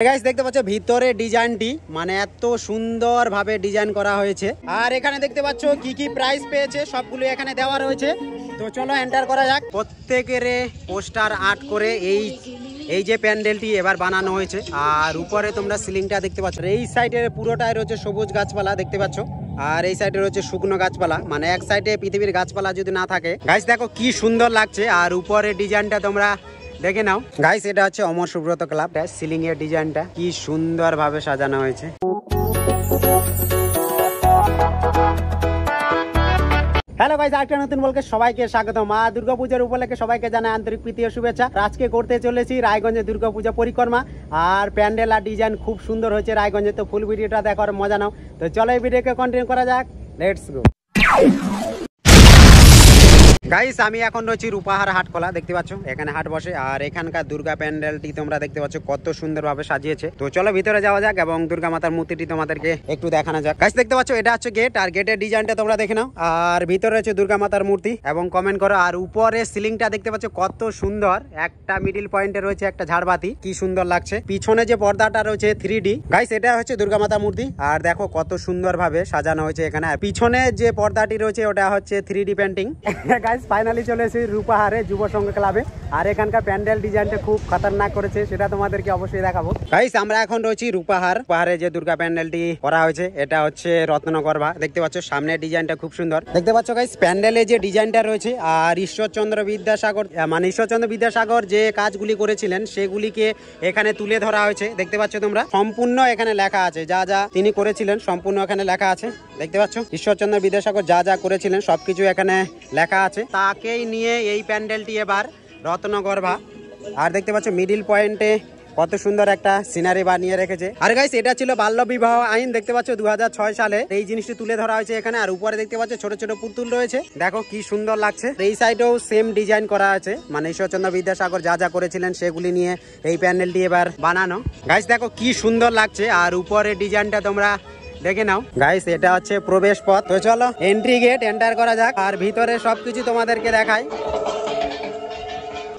Guys দেখতে পাচ্ছ ভিতরে ডিজাইনটি মানে এত সুন্দর ভাবে ডিজাইন করা হয়েছে। আর এখানে দেখতে পাচ্ছ কি কি প্রাইস পেয়েছে সবগুলো এখানে দেওয়া রয়েছে। তো চলো এন্টার করা যাক। প্রত্যেকের পোস্টার আর্ট করে এই যে প্যান্ডেলটি এবার বানানো হয়েছে। আর উপরে তোমরা সিলিংটা দেখতে পাচ্ছ। এই সাইডের পুরোটাই রয়েছে সবুজ গাছপালা দেখতে পাচ্ছ, আর এই সাইডে রয়েছে শুকনো গাছপালা। মানে এক সাইডে পৃথিবীর গাছপালা যদি না থাকে গাইস দেখো কি সুন্দর লাগছে। আর উপরে ডিজাইনটা তোমরা দেখে নাও গাইস, এটা হচ্ছে অমর সুব্রত ক্লাব। সিলিং এর ডিজাইনটা কি সুন্দর ভাবে সাজানো হয়েছে। হ্যালো গাইস, আরেকটা নতুন বলকে সবাইকে স্বাগত। মা দুর্গাপূজার উপলক্ষে সবাইকে জানাই আন্তরিক প্রীতি ও শুভেচ্ছা। আজকে করতে চলেছি রায়গঞ্জে দুর্গাপূজা পরিক্রমা। আর প্যান্ডেল আর ডিজাইন খুব সুন্দর হয়েছে রায়গঞ্জে। তো ফুল ভিডিওটা দেখার মজা নাও। তো চলো এই ভিডিওকে কন্টিনিউ করা যাক, লেটস গো। গাইস আমি এখন রয়েছি রূপাহার হাটখোলা, দেখতে পাচ্ছ এখানে হাট বসে। আর এখানকার দুর্গা প্যান্ডেলটি তোমরা দেখতে পাচ্ছ কত সুন্দর ভাবে সাজিয়েছে। তো চলো ভিতরে যাওয়া যাক এবং দুর্গা মাতার মূর্তিটি তোমাদেরকে একটু দেখানো যাক। গাইস দেখতে পাচ্ছ এটা হচ্ছে গেট, আর গেটের ডিজাইনটা তোমরা দেখে নাও। আর ভিতরে রয়েছে দুর্গা মাতার মূর্তি এবং কমেন্ট করো। আর উপরে সিলিংটা দেখতে পাচ্ছ কত সুন্দর, একটা মিডিল পয়েন্টে রয়েছে একটা ঝাড়বাতি, কি সুন্দর লাগছে। পিছনে যে পর্দাটা রয়েছে 3D। গাইস এটা হচ্ছে দুর্গা মাতা মূর্তি। আর দেখো কত সুন্দর ভাবে সাজানো হয়েছে এখানে। আর পিছনে যে পর্দাটি রয়েছে ওটা হচ্ছে 3D পেন্টিং। ফাইনালি চলে এসেছি রূপাহারে যুব সংঘ ক্লাবে। আর এখানকার প্যান্ডেল ডিজাইনটা খুব খতরনাক করেছে, সেটা তোমাদেরকে অবশ্যই দেখাবো। গাইস আমরা এখন রয়েছি রূপাহারে যে দুর্গা প্যান্ডেলটি করা হয়েছে এটা হচ্ছে রত্নগর্ভা। দেখতে পাচ্ছ সামনে ডিজাইনটা খুব সুন্দর দেখতে পাচ্ছ গাইস। প্যান্ডেলে যে ডিজাইনটা রয়েছে আর ঈশ্বরচন্দ্র বিদ্যাসাগর যে কাজগুলি করেছিলেন সেগুলিকে এখানে তুলে ধরা হয়েছে। দেখতে পাচ্ছ তোমরা সম্পূর্ণ এখানে লেখা আছে, যা যা তিনি করেছিলেন সম্পূর্ণ এখানে লেখা আছে। দেখতে পাচ্ছ ঈশ্বরচন্দ্র বিদ্যাসাগর যা যা করেছিলেন সবকিছু এখানে লেখা আছে। তাকেই নিয়ে এই প্যান্ডেলটি এবার রত্নগর্ভা। আর দেখতে পাচ্ছ মিডিল পয়েন্টে কত সুন্দর একটা সিনারি বানিয়ে রেখেছে। আর গাইস এটা ছিল বাল্য বিবাহ আইন, দেখতে পাচ্ছ 2006 সালে এই জিনিসটি তুলে ধরা হয়েছে এখানে। আর উপরে দেখতে পাচ্ছ ছোট ছোট পুতুল রয়েছে, দেখো কি সুন্দর লাগছে। এই সাইডেও সেম ডিজাইন করা আছে, মানে ঈশ্বরচন্দ্র বিদ্যাসাগর যা যা করেছিলেন সেগুলি নিয়ে এই প্যান্ডেলটি এবার বানানো। গাইস দেখো কি সুন্দর লাগছে। আর উপরে ডিজাইনটা তোমরা দেখে নাও। গাইস এটা হচ্ছে প্রবেশ পথ। তো চলো এন্ট্রি গেট, এন্টার করা যাক। আর ভিতরে সবকিছু তোমাদেরকে দেখাই।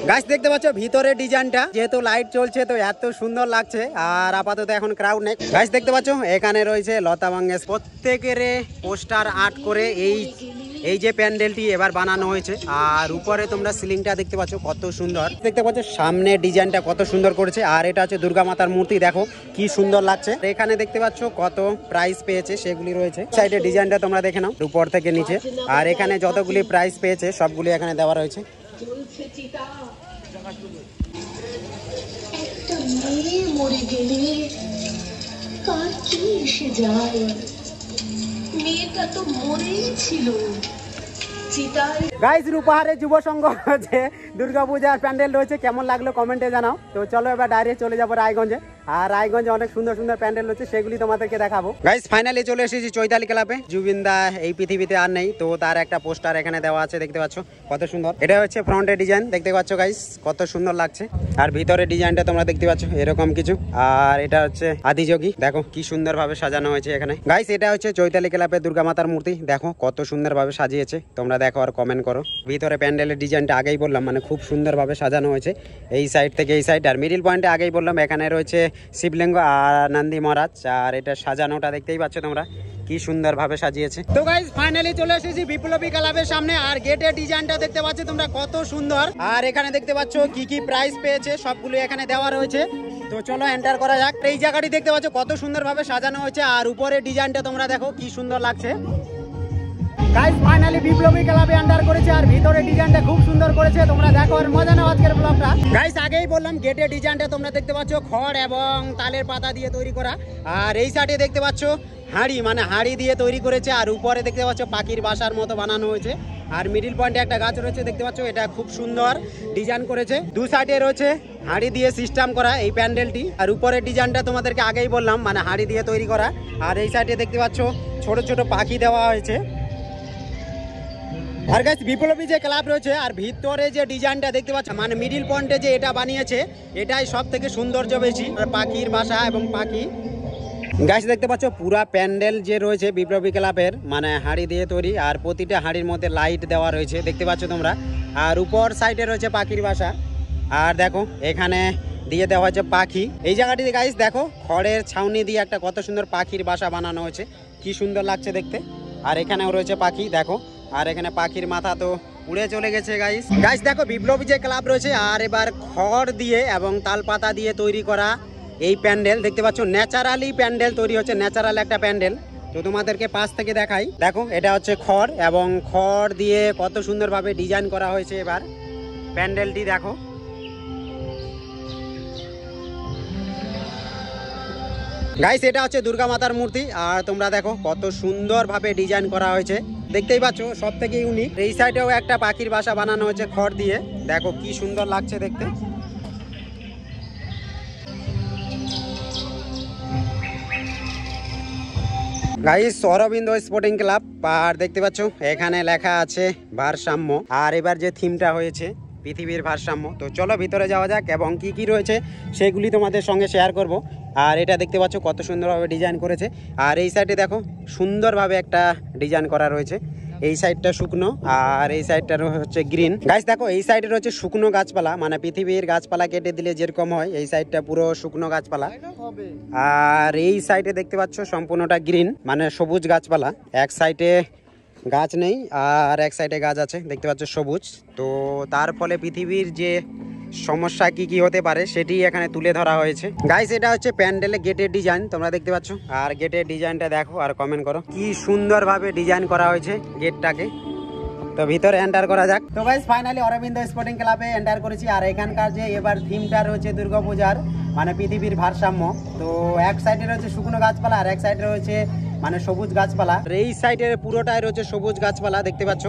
গাইস দেখতে পাচ্ছ ভিতরে ডিজাইনটা, যেহেতু লাইট চলছে তো এত সুন্দর লাগছে। আর আপাতত এখন ক্রাউড নেই। গাইস দেখতে পাচ্ছ এখানে রয়েছে লতা মঙ্গেশকর। প্রত্যেকের পোস্টার আর্ট করে এই যে প্যান্ডেলটি এবার বানানো হয়েছে। আর উপরে তোমরা সিলিংটা দেখতে পাচ্ছ কত সুন্দর দেখতে পাচ্ছ, সামনে ডিজাইনটা কত সুন্দর করেছে। আর এটা হচ্ছে দুর্গা মাতার মূর্তি, দেখো কি সুন্দর লাগছে। এখানে দেখতে পাচ্ছ কত প্রাইস পেয়েছে সেগুলি রয়েছে। সাইডে ডিজাইনটা তোমরা দেখে নাও উপর থেকে নিচে। আর এখানে যতগুলি প্রাইস পেয়েছে সবগুলি এখানে দেওয়া রয়েছে। গাইস রূপাহারে যুব সংঘ যে দুর্গাপূজার প্যান্ডেল রয়েছে কেমন লাগলো কমেন্টে জানাও। তো চলো এবার ডাইরেক্ট চলে যাবো রায়গঞ্জে। আর রায়গঞ্জে অনেক সুন্দর সুন্দর প্যান্ডেল রয়েছে, সেগুলি তোমাদেরকে দেখাবো। গাইস ফাইনালি চলে এসেছি চৈতালি ক্লাবে। জুবিনদা এই পৃথিবীতে আর নেই, তো তার একটা পোস্টার এখানে দেওয়া আছে, দেখতে পাচ্ছ কত সুন্দর। এটা হচ্ছে ফ্রন্টের ডিজাইন, দেখতে পাচ্ছ গাইস কত সুন্দর লাগছে। আর ভিতরে ডিজাইনটা তোমরা দেখতে পাচ্ছ এরকম কিছু। আর এটা হচ্ছে আদিযোগী, দেখো কি সুন্দর ভাবে সাজানো হয়েছে এখানে। গাইস এটা হচ্ছে চৈতালি ক্লাবের দুর্গা মাতার মূর্তি, দেখো কত সুন্দর ভাবে সাজিয়েছে। তোমরা দেখো আর কমেন্ট করো। ভিতরে প্যান্ডেলের ডিজাইনটা আগেই বললাম মানে খুব সুন্দর ভাবে সাজানো হয়েছে এই সাইড থেকে এই সাইড। আর মিডিল পয়েন্টে আগেই বললাম এখানে রয়েছে শিবলিঙ্গ আর নন্দী মহারাজ। আর এটা সাজানোটা দেখতেই পাচ্ছ তোমরা কি সুন্দর ভাবে সাজিয়েছে। তো গাইস ফাইনালি চলে এসেছি বিপ্লবী ক্লাবের সামনে। আর গেটের ডিজাইনটা দেখতে পাচ্ছ তোমরা কত সুন্দর। আর এখানে দেখতে পাচ্ছ কি কি প্রাইস পেয়েছে সবগুলো এখানে দেওয়া রয়েছে। তো চলো এন্টার করা যাক। এই জায়গাটি দেখতে পাচ্ছ কত সুন্দর ভাবে সাজানো হয়েছে। আর উপরে ডিজাইনটা তোমরা দেখো কি সুন্দর লাগছে। গাইস ফাইনালি বিপ্লবী ক্লাবে এন্টার করেছে। আর ভিতরে ডিজাইনটা খুব সুন্দর করেছে, তোমরা দেখো আর মজা নাও আজকের ব্লগটা। গাইস আগেই বললাম গেটের ডিজাইনটা তোমরা দেখতে পাচ্ছ খড় এবং তালের পাতা দিয়ে তৈরি করা। আর এই সাইডে দেখতে পাচ্ছ হাঁড়ি, মানে হাঁড়ি দিয়ে তৈরি করেছে। আর উপরে দেখতে পাচ্ছ পাখির বাসার মতো বানানো হয়েছে। আর মিডিল পয়েন্টে একটা গাছ রয়েছে, দেখতে পাচ্ছ এটা খুব সুন্দর ডিজাইন করেছে। দু সাইডে রয়েছে হাঁড়ি দিয়ে সিস্টেম করা এই প্যান্ডেলটি। আর উপরের ডিজাইনটা তোমাদেরকে আগেই বললাম মানে হাঁড়ি দিয়ে তৈরি করা। আর এই সাইডে দেখতে পাচ্ছ ছোট ছোট পাখি দেওয়া হয়েছে। আর গাইস বিপ্লবী যে ক্লাব রয়েছে আর ভিতরে যে ডিজাইনটা দেখতে পাচ্ছ মানে মিডিল পয়েন্টে যে এটা বানিয়েছে এটাই সব থেকে সৌন্দর্য বেশি। পাখির বাসা এবং পাখি। গাইস দেখতে পাচ্ছ পুরা প্যান্ডেল যে রয়েছে বিপ্লবী ক্লাবের মানে হাঁড়ি দিয়ে তৈরি। আর প্রতিটা হাঁড়ির মধ্যে লাইট দেওয়া রয়েছে, দেখতে পাচ্ছ তোমরা। আর উপর সাইডে রয়েছে পাখির বাসা। আর দেখো এখানে দিয়ে দেওয়া হয়েছে পাখি। এই জায়গাটিতে গাইস দেখো খড়ের ছাউনি দিয়ে একটা কত সুন্দর পাখির বাসা বানানো হয়েছে, কি সুন্দর লাগছে দেখতে। আর এখানেও রয়েছে পাখি দেখো, আর এখানে পাখির মাথা তো উড়ে চলে গেছে গাইস। গাইস দেখো বিপ্লবী যে ক্লাব রয়েছে, আর এবার খড় দিয়ে এবং তাল পাতা দিয়ে তৈরি করা এই প্যান্ডেল দেখতে পাচ্ছ, ন্যাচারালি প্যান্ডেল তৈরি হচ্ছে, ন্যাচারাল একটা প্যান্ডেল। তো তোমাদেরকে পাশ থেকে দেখাই, দেখো এটা হচ্ছে খড় এবং খড় দিয়ে কত সুন্দরভাবে ডিজাইন করা হয়েছে এবার প্যান্ডেলটি দেখো। গাইস এটা হচ্ছে দুর্গা মাতার মূর্তি, আর তোমরা দেখো কত সুন্দরভাবে ডিজাইন করা হয়েছে, দেখতেই পাচ্ছ সব থেকে ইউনিক। এই সাইডেও একটা পাখির বাসা বানানো হয়েছে খড় দিয়ে, দেখো কি সুন্দর লাগছে দেখতে। গাইস অরবিন্দ স্পোর্টিং ক্লাব, আর দেখতে পাচ্ছ এখানে লেখা আছে ভারসাম্য, আর এবার যে থিমটা হয়েছে পৃথিবীর ভারসাম্য। তো চলো ভিতরে যাওয়া যাক এবং কি কি রয়েছে সেগুলি তোমাদের সঙ্গে শেয়ার করব। আর এটা দেখতে পাচ্ছ কত সুন্দরভাবে ডিজাইন করেছে, আর এই সাইডে দেখো সুন্দরভাবে একটা ডিজাইন করা রয়েছে। এই সাইডটা শুকনো আর এই সাইডটা হচ্ছে গ্রিন। গাইস দেখো এই সাইডে রয়েছে শুকনো গাছপালা, মানে পৃথিবীর গাছপালা কেটে দিলে যেরকম হয় এই সাইডটা পুরো শুকনো গাছপালা, আর এই সাইডে দেখতে পাচ্ছ সম্পূর্ণটা গ্রিন মানে সবুজ গাছপালা। এক সাইডে গাছ নেই আর এক সাইডে গাছ আছে, দেখতে পাচ্ছ সবুজ। তো তার ফলে পৃথিবীর যে সমস্যা কি কি হতে পারে সেটি এখানে তুলে ধরা হয়েছে। গাইস এটা হচ্ছে প্যান্ডেলে গেটের ডিজাইন, তোমরা দেখতে পাচ্ছ, আর গেটের ডিজাইনটা দেখো আর কমেন্ট করো কি সুন্দরভাবে ডিজাইন করা হয়েছে গেটটাকে। তো ভিতরে এন্টার করা যাক। তো গাইস ফাইনালি অরবিন্দ স্পোর্টিং ক্লাবে এন্টার করেছি, আর এখানকার যে এবার থিমটা রয়েছে দুর্গাপূজার মানে পৃথিবীর ভারসাম্য। তো এক সাইডে রয়েছে শুকনো গাছপালা আর এক সাইডে রয়েছে মানে সবুজ গাছপালা, এই সাইডের পুরোটাই রয়েছে সবুজ গাছপালা দেখতে পাচ্ছ,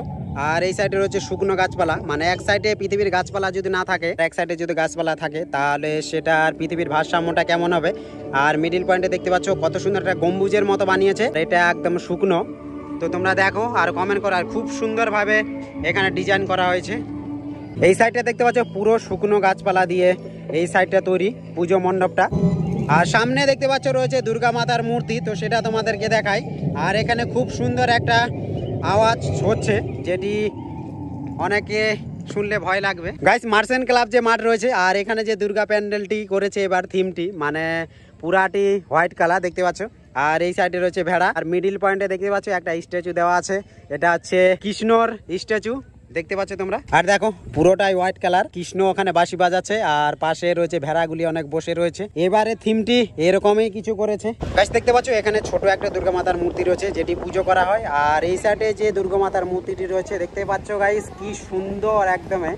আর এই সাইডে রয়েছে শুকনো গাছপালা। মানে এক সাইডে পৃথিবীর গাছপালা যদি না থাকে, এক সাইডে যদি গাছপালা থাকে তাহলে সেটার পৃথিবীর ভারসাম্যটা কেমন হবে। আর মিডিল পয়েন্টে দেখতে পাচ্ছ কত সুন্দর একটা গম্বুজের মতো বানিয়েছে, এটা একদম শুকনো। তো তোমরা দেখো আর কমেন্ট করো, আর খুব সুন্দরভাবে এখানে ডিজাইন করা হয়েছে। এই সাইডটা দেখতে পাচ্ছ পুরো শুকনো গাছপালা দিয়ে এই সাইডটা তৈরি পুজো মণ্ডপটা, আর সামনে দেখতে পাচ্ছ রয়েছে দুর্গা মাতার মূর্তি, তো সেটা তোমাদেরকে দেখাই। আর এখানে খুব সুন্দর একটা আওয়াজ হচ্ছে যেটি অনেকে শুনলে ভয় লাগবে। গাইস মার্চেন্ট ক্লাব যে মাঠ রয়েছে, আর এখানে যে দুর্গা প্যান্ডেলটি করেছে এবার থিমটি মানে পুরাটি হোয়াইট কালার দেখতে পাচ্ছ, আর এই সাইডে রয়েছে ভেড়া, আর মিডিল পয়েন্টে দেখতে পাচ্ছ একটা স্ট্যাচু দেওয়া আছে, এটা হচ্ছে কৃষ্ণর স্ট্যাচু দেখতে পাচ্ছ তোমরা। আর দেখো পুরোটাই হোয়াইট কালার, কৃষ্ণ ওখানে বাঁশি বাজাচ্ছে আর পাশে রয়েছে ভেড়াগুলি অনেক বসে রয়েছে। এবারে থিমটি এরকমই কিছু করেছে। গাইস দেখতে পাচ্ছ এখানে ছোট একটা দুর্গা মাতার মূর্তি রয়েছে যেটি পুজো করা হয়, আর এই সাইডে যে দুর্গা মাতার মূর্তিটি রয়েছে দেখতে পাচ্ছ গাইস কি সুন্দর একদমে।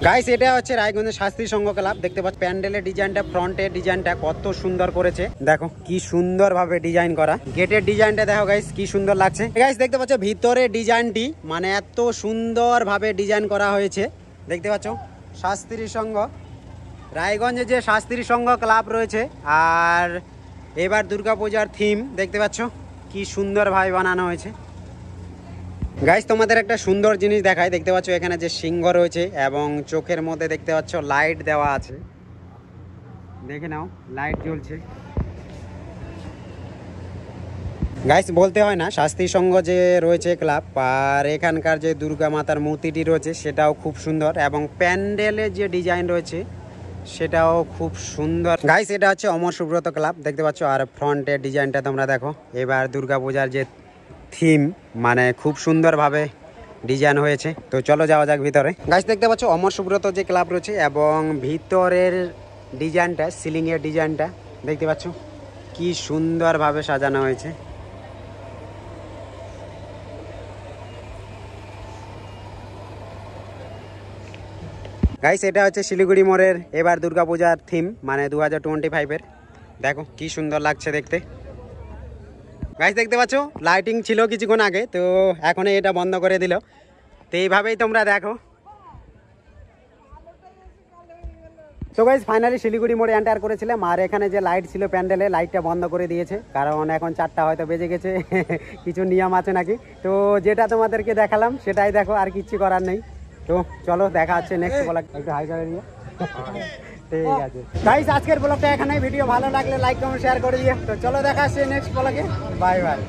গাইস এটা হচ্ছে রায়গঞ্জের শাস্ত্রী সংঘ ক্লাব, দেখতে পাচ্ছ প্যান্ডেলের ডিজাইনটা, ফ্রন্টের ডিজাইনটা কত সুন্দর করেছে, দেখো কি সুন্দর ভাবে ডিজাইন করা। গেটের ডিজাইনটা দেখো গাইস কি সুন্দর লাগছে। গাইস দেখতে পাচ্ছ ভিতরে ডিজাইনটি মানে এত সুন্দর ভাবে ডিজাইন করা হয়েছে, দেখতে পাচ্ছ শাস্ত্রী সংঘ রায়গঞ্জে যে শাস্ত্রী সংঘ ক্লাব রয়েছে। আর এবার দুর্গাপূজার থিম দেখতে পাচ্ছ কি সুন্দর ভাবে বানানো হয়েছে। গাইস তোমাদের একটা সুন্দর জিনিস দেখাই, দেখতে পাচ্ছ এখানে যে সিংহ রয়েছে এবং চোখের মধ্যে দেখতে পাচ্ছ লাইট দেওয়া আছে, দেখে নাও লাইট জ্বলছে। গাইস বলতে হয় না শাস্ত্রী সংঘ যে রয়েছে ক্লাব, আর এখানকার যে দুর্গা মাতার মূর্তিটি রয়েছে সেটাও খুব সুন্দর এবং প্যান্ডেলের যে ডিজাইন রয়েছে সেটাও খুব সুন্দর। গাইস এটা হচ্ছে অমর সুব্রত ক্লাব, দেখতে পাচ্ছ, আর ফ্রন্টের ডিজাইনটা তোমরা দেখো। এবার দুর্গাপূজার যে থিম মানে খুব সুন্দরভাবে ডিজাইন হয়েছে। তো চলো যাওয়া যাক ভিতরে। গাইস দেখতে পাচ্ছ অমর সুব্রত যে ক্লাব রয়েছে এবং ভিতরের ডিজাইনটা, সিলিংয়ের ডিজাইনটা দেখতে পাচ্ছ কি সুন্দরভাবে সাজানো হয়েছে। গাইস এটা হচ্ছে শিলিগুড়ি মোড়ের এবার দুর্গাপূজার থিম মানে 2025-এর, দেখো কি সুন্দর লাগছে দেখতে। গাইস দেখতে পাচ্ছ লাইটিং ছিল কিছুক্ষণ আগে, তো এখন এটা বন্ধ করে দিল। তো এইভাবেই তোমরা দেখো। তো গাইস ফাইনালি শিলিগুড়ি মোড়ে এন্টার করেছিলাম, আর এখানে যে লাইট ছিল প্যান্ডেলে লাইটটা বন্ধ করে দিয়েছে, কারণ এখন 4টা হয়তো বেজে গেছে, কিছু নিয়ম আছে নাকি। তো যেটা তোমাদেরকে দেখালাম সেটাই দেখো, আর কিচ্ছু করার নেই। তো চলো দেখা হচ্ছে নেক্সট ব্লগ, একটু হাই করে দিয়ে। ঠিক আছে গাইস আজকের ব্লগটা এখানে, ভিডিও ভালো লাগলে লাইক কমেন্ট শেয়ার করে দিয়ে। তো চলো দেখা হচ্ছে নেক্সট ব্লগে, বাই বাই।